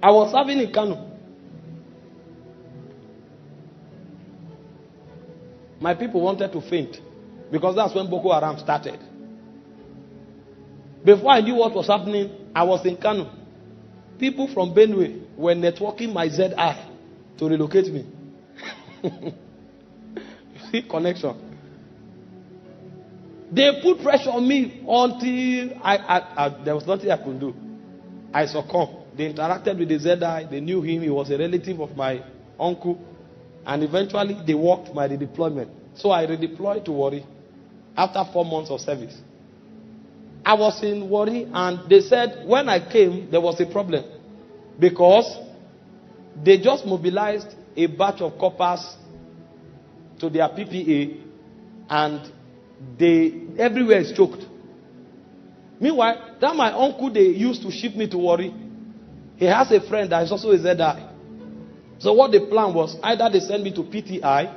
I was serving in Kano. My people wanted to faint because that's when Boko Haram started. Before I knew what was happening, I was in Kano. People from Benue were networking my ZI to relocate me. You see, connection. They put pressure on me until there was nothing I could do. I succumbed. They interacted with the ZI. They knew him. He was a relative of my uncle. And eventually, they worked my redeployment. So I redeployed to Warri after 4 months of service. I was in Warri, and they said when I came, there was a problem. Because they just mobilized a batch of coppers to their PPA, and everywhere is choked. Meanwhile, that my uncle they used to ship me to Warri, he has a friend that is also a ZI. So what the plan was, either they send me to PTI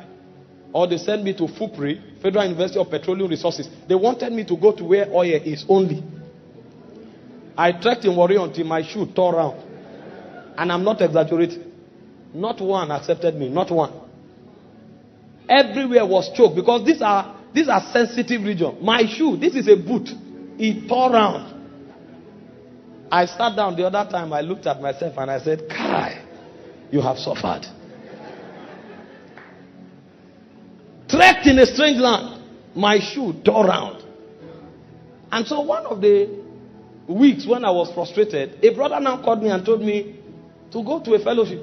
or they send me to FUPRI, Federal University of Petroleum Resources. They wanted me to go to where oil is only. I trekked in Warri until my shoe tore round. And I'm not exaggerating. Not one accepted me, not one. Everywhere was choked because these are sensitive regions. My shoe, this is a boot. It tore round. I sat down the other time, I looked at myself and I said, Kai, you have suffered. Trekked in a strange land. My shoe tore round. And so one of the weeks when I was frustrated, a brother now called me and told me to go to a fellowship.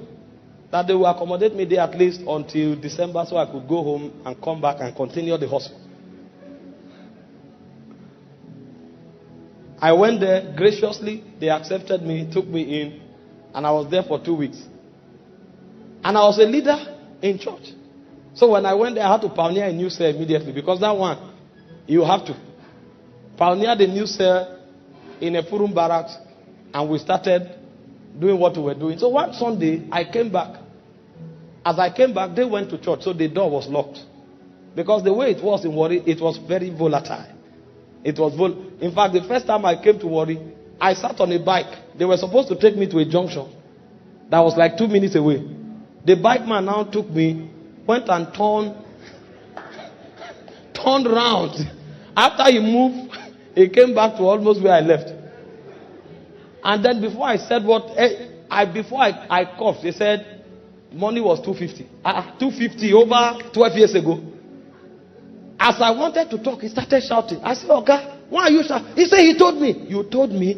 That they will accommodate me there at least until December so I could go home and come back and continue the hustle. I went there graciously. They accepted me, took me in, and I was there for 2 weeks. And I was a leader in church. So when I went there, I had to pioneer a new cell immediately because that one, you have to. Pioneer the new cell in a Furum barracks, and we started doing what we were doing. So one Sunday, I came back. As I came back, they went to church, so the door was locked. Because the way it was in Warri, it was very volatile. In fact, the first time I came to Warri, I sat on a bike. They were supposed to take me to a junction that was like 2 minutes away. The bike man now took me, went and turned round. After he moved, he came back to almost where I left. And then before I said before I coughed, they said money was 250. 250 over 12 years ago. As I wanted to talk, he started shouting. I said, okay, why are you shouting? He said, he told me. You told me?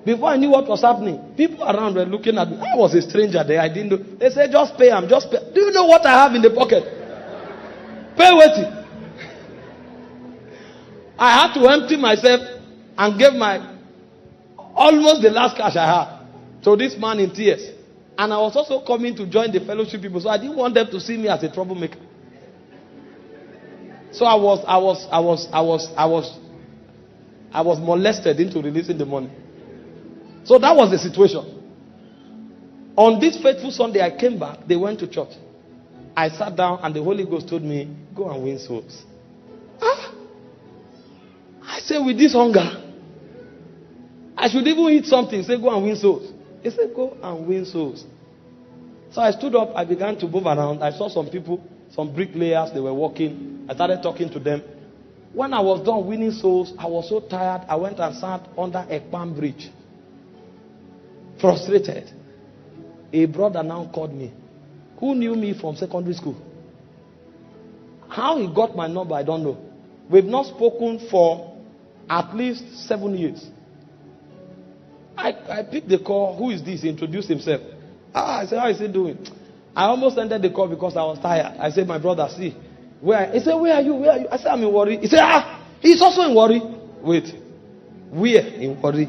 Before I knew what was happening, people around were looking at me. I was a stranger there. I didn't know. They said, just pay him, just pay. Do you know what I have in the pocket? Pay waiting. I had to empty myself and give almost the last cash I had to this man in tears. And I was also coming to join the fellowship people, so I didn't want them to see me as a troublemaker. So I was molested into releasing the money. So that was the situation. On this faithful Sunday, I came back. They went to church. I sat down, and the Holy Ghost told me, "Go and win souls." I said, with this hunger, I should even eat something. Say, go and win souls. He said, go and win souls. So I stood up. I began to move around. I saw some people, some bricklayers. They were walking. I started talking to them. When I was done winning souls, I was so tired. I went and sat under a palm bridge. Frustrated. A brother now called me, who knew me from secondary school. How he got my number, I don't know. We've not spoken for at least 7 years. I picked the call. Who is this? He introduced himself. I said, how is he doing? I almost ended the call because I was tired. I said, my brother, see. He said, where are you? Where are you? I said, I'm in Warri. He said, he's also in Warri. Wait. Where in Warri?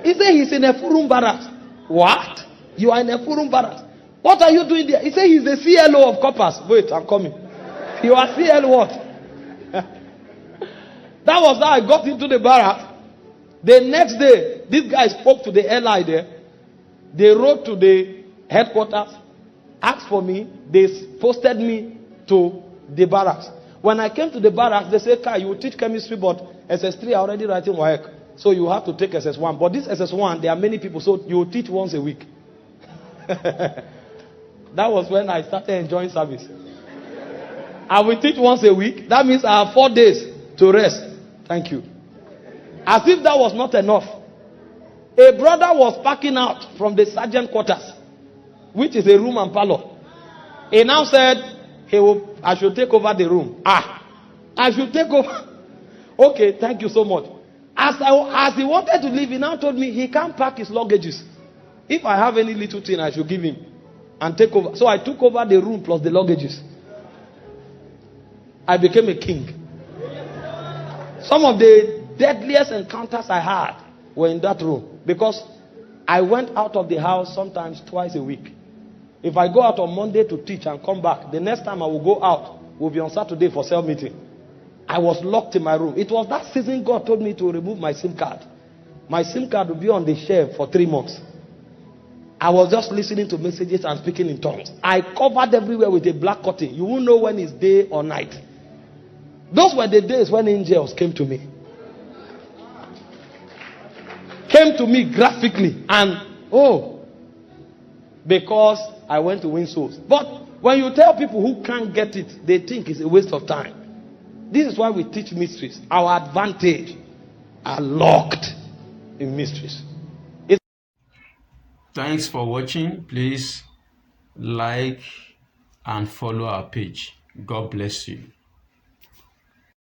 He said, he's in a Furum barracks. What? You are in a Furum barracks. What are you doing there? He said, he's the CLO of coppers. Wait, I'm coming. You are CL what? That was how I got into the barrack. The next day, this guy spoke to the LI there. They wrote to the headquarters, asked for me. They posted me to the barracks. When I came to the barracks, they said, Kai, you will teach chemistry, but SS3 are already writing WAEC. So you have to take SS1. But this SS1, there are many people, so you will teach once a week. That was when I started enjoying service. I will teach once a week. That means I have 4 days to rest. Thank you. As if that was not enough. A brother was packing out from the sergeant quarters, which is a room and parlor. He now said, I should take over the room. I should take over. Okay, thank you so much. As he wanted to leave, he now told me he can't pack his luggages. If I have any little thing, I should give him and take over. So I took over the room plus the luggages. I became a king. Some of the deadliest encounters I had were in that room, because I went out of the house sometimes twice a week. If I go out on Monday to teach and come back, the next time I will go out will be on Saturday for cell meeting. I was locked in my room. It was that season God told me to remove my SIM card. My SIM card will be on the shelf for 3 months. I was just listening to messages and speaking in tongues. I covered everywhere with a black curtain. You won't know when it's day or night. Those were the days when angels came to me. Came to me graphically. And, because I went to win souls. But when you tell people who can't get it, they think it's a waste of time. This is why we teach mysteries. Our advantage are locked in mysteries. Thanks for watching. Please like and follow our page. God bless you.